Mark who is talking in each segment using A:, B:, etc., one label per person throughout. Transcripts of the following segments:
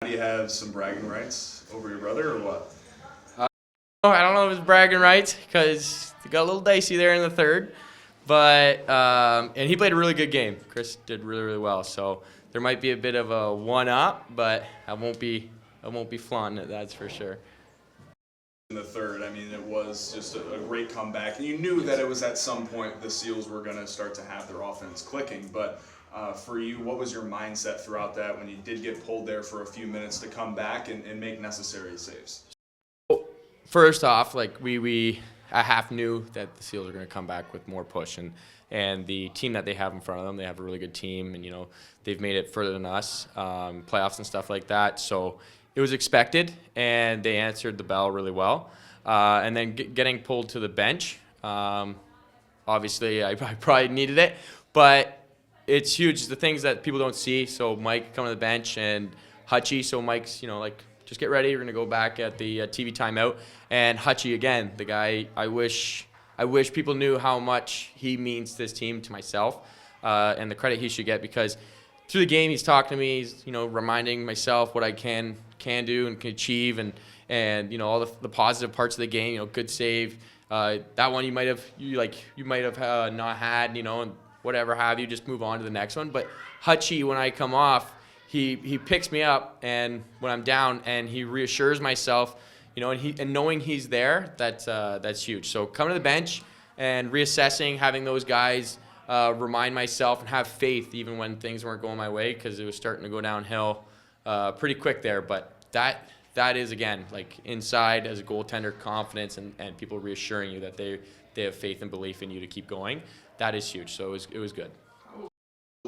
A: Do you have some bragging rights over your brother or what?
B: I don't know if it's bragging rights because it got a little dicey there in the third, but and he played a really good game. Chris did really well, so there might be a bit of a one-up, but I won't be flaunting it. That's for sure.
A: In the third, I mean, it was just a great comeback. And you knew that it was at some point the Seals were going to start to have their offense clicking. But for you, what was your mindset throughout that when you did get pulled there for a few minutes to come back and make necessary saves?
B: First off, like I half knew that the Seals are going to come back with more push, and the team that they have in front of them, they have a really good team, and they've made it further than us, playoffs and stuff like that. So it was expected, and they answered the bell really well. And then getting pulled to the bench, obviously I probably needed it, but it's huge. The things that people don't see. So Mike coming to the bench and Hutchie. So Mike's just get ready. We're gonna go back at the TV timeout. And Hutchie again, the guy. I wish people knew how much he means to this team, to myself, and the credit he should get, because through the game he's talking to me. He's reminding myself what I can do and can achieve, and all the positive parts of the game. Good save. That one you might have not had. And whatever have you. Just move on to the next one. But Hutchie, when I come off, He picks me up, and when I'm down, and he reassures myself, and knowing he's there, that's huge. So coming to the bench and reassessing, having those guys remind myself and have faith even when things weren't going my way, because it was starting to go downhill pretty quick there. But that is, again, like inside as a goaltender, confidence and people reassuring you that they have faith and belief in you to keep going. That is huge. So it was good.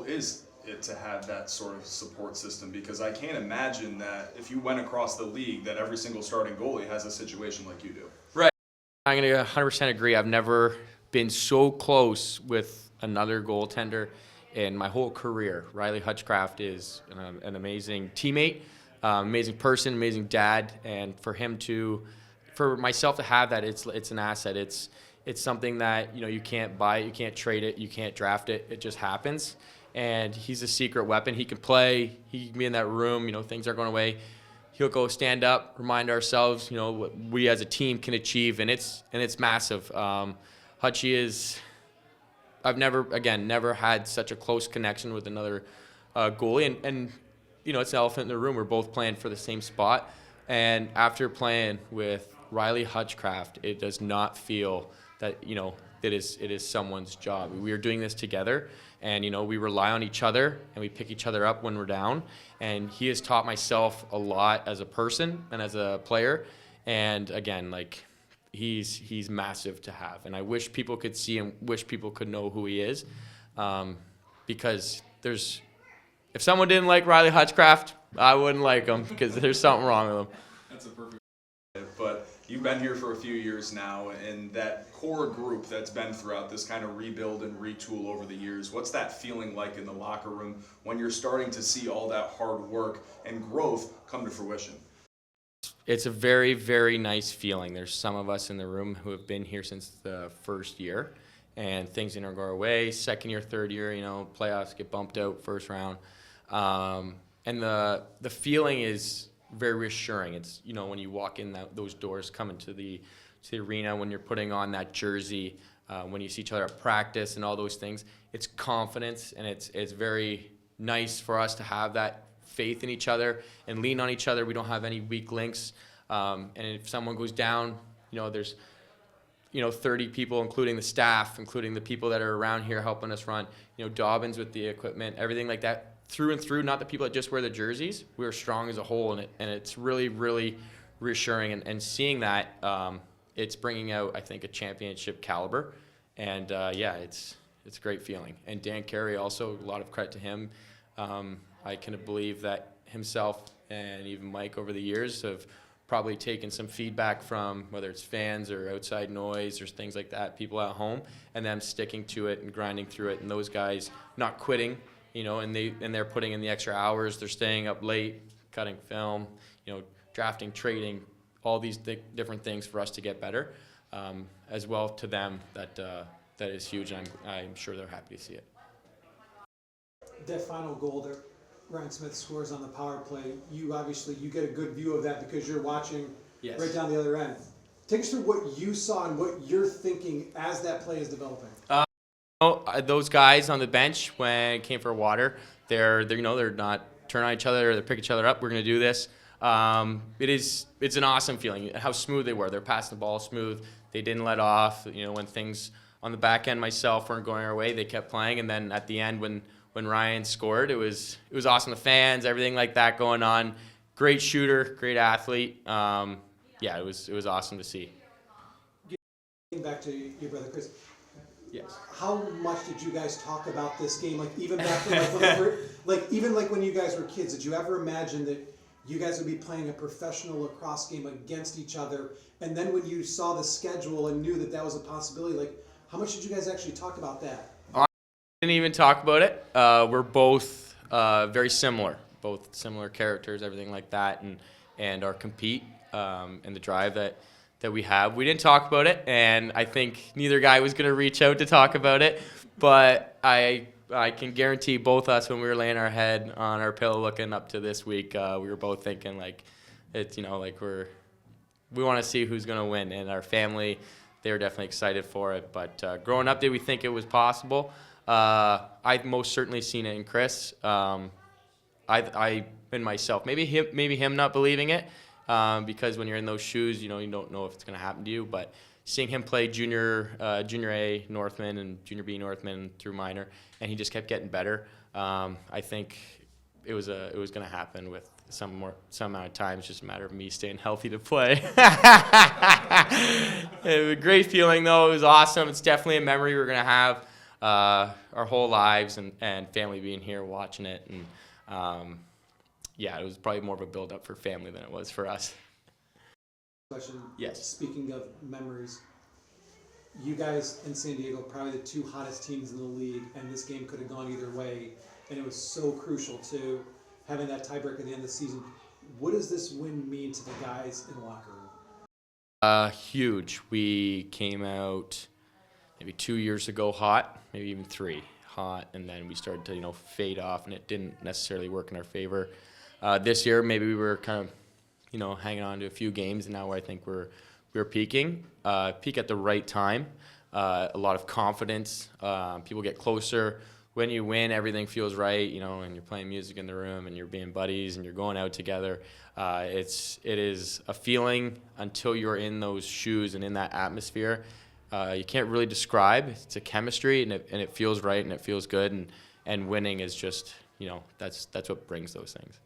A: Is it to have that sort of support system? Because I can't imagine that if you went across the league that every single starting goalie has a situation like you do.
B: Right. I'm going to 100% agree. I've never been so close with another goaltender in my whole career. Riley Hutchcraft is an amazing teammate, amazing person, amazing dad, and for myself to have that, it's an asset. It's something that you can't buy, you can't trade it, you can't draft it. It just happens. And he's a secret weapon. He can play. He can be in that room. Things aren't going away. He'll go stand up, remind ourselves, what we as a team can achieve, and it's massive. Hutchie is. I've never had such a close connection with another goalie, and it's an elephant in the room. We're both playing for the same spot, and after playing with Riley Hutchcraft, it does not feel that it is someone's job. We are doing this together, and we rely on each other, and we pick each other up when we're down. And he has taught myself a lot as a person and as a player. And again, he's massive to have. And I wish people could see him. Wish people could know who he is, because if someone didn't like Riley Hutchcraft, I wouldn't like him, because there's something wrong with him.
A: That's a perfect. But you've been here for a few years now, and that core group that's been throughout this kind of rebuild and retool over the years, what's that feeling like in the locker room when you're starting to see all that hard work and growth come to fruition?
B: It's a very, very nice feeling. There's some of us in the room who have been here since the first year, and things didn't go our way. Second year, third year, playoffs get bumped out first round. And the feeling is very reassuring. It's when you walk in those doors, coming to the arena, when you're putting on that jersey, when you see each other at practice and all those things, it's confidence, and it's very nice for us to have that faith in each other and lean on each other. We don't have any weak links, and if someone goes down, there's 30 people, including the staff, including the people that are around here helping us run, Dobbins with the equipment, everything like that. Through and through, not the people that just wear the jerseys. We're strong as a whole, and it's really, really reassuring. And seeing that, it's bringing out, I think, a championship caliber. And it's a great feeling. And Dan Carey also, a lot of credit to him. I can believe that himself and even Mike over the years have probably taken some feedback from whether it's fans or outside noise or things like that, people at home, and them sticking to it and grinding through it. And those guys not quitting. And they're putting in the extra hours. They're staying up late, cutting film, drafting, trading, all these different things for us to get better. As well to them, that is huge, and I'm sure they're happy to see it.
C: That final goal there, Ryan Smith scores on the power play, you get a good view of that because you're watching
B: Yes.
C: right down the other end. Take us through what you saw and what you're thinking as that play is developing.
B: Those guys on the bench when it came for water, they're not turning on each other or they're picking each other up. We're gonna do this. It's an awesome feeling. How smooth they were. They're passing the ball smooth. They didn't let off. When things on the back end myself weren't going our way, they kept playing. And then at the end when Ryan scored, it was awesome. The fans, everything like that going on. Great shooter, great athlete. It was awesome to see.
C: Getting back to your brother Chris.
B: Yes.
C: How much did you guys talk about this game? Like even back to when you guys were kids, did you ever imagine that you guys would be playing a professional lacrosse game against each other? And then when you saw the schedule and knew that that was a possibility, like how much did you guys actually talk about that?
B: I didn't even talk about it. We're both very similar, both similar characters, everything like that, and our compete and the drive that we have. We didn't talk about it, and I think neither guy was going to reach out to talk about it, but I can guarantee both us when we were laying our head on our pillow looking up to this week, we were both thinking like it's we want to see who's going to win, and our family, they were definitely excited for it. But growing up, did we think it was possible? I've most certainly seen it in Chris. I in myself, maybe him not believing it. Because when you're in those shoes, you don't know if it's going to happen to you. But seeing him play junior A Northman and junior B Northman through minor, and he just kept getting better. I think it was going to happen with some amount of time. It's just a matter of me staying healthy to play. It was a great feeling though. It was awesome. It's definitely a memory we're going to have our whole lives, and family being here watching it. And it was probably more of a build-up for family than it was for us.
C: Question.
B: Yes.
C: Speaking of memories, you guys in San Diego, probably the two hottest teams in the league, and this game could have gone either way, and it was so crucial to having that tiebreak at the end of the season. What does this win mean to the guys in the locker room?
B: Huge. We came out maybe 2 years ago hot, maybe even 3 hot, and then we started to fade off, and it didn't necessarily work in our favor. This year, maybe we were kind of, hanging on to a few games, and now I think we're peaking. Peak at the right time. A lot of confidence. People get closer. When you win, everything feels right, and you're playing music in the room, and you're being buddies, and you're going out together. It is a feeling until you're in those shoes and in that atmosphere. You can't really describe. It's a chemistry, and it feels right, and it feels good, and winning is just, that's what brings those things.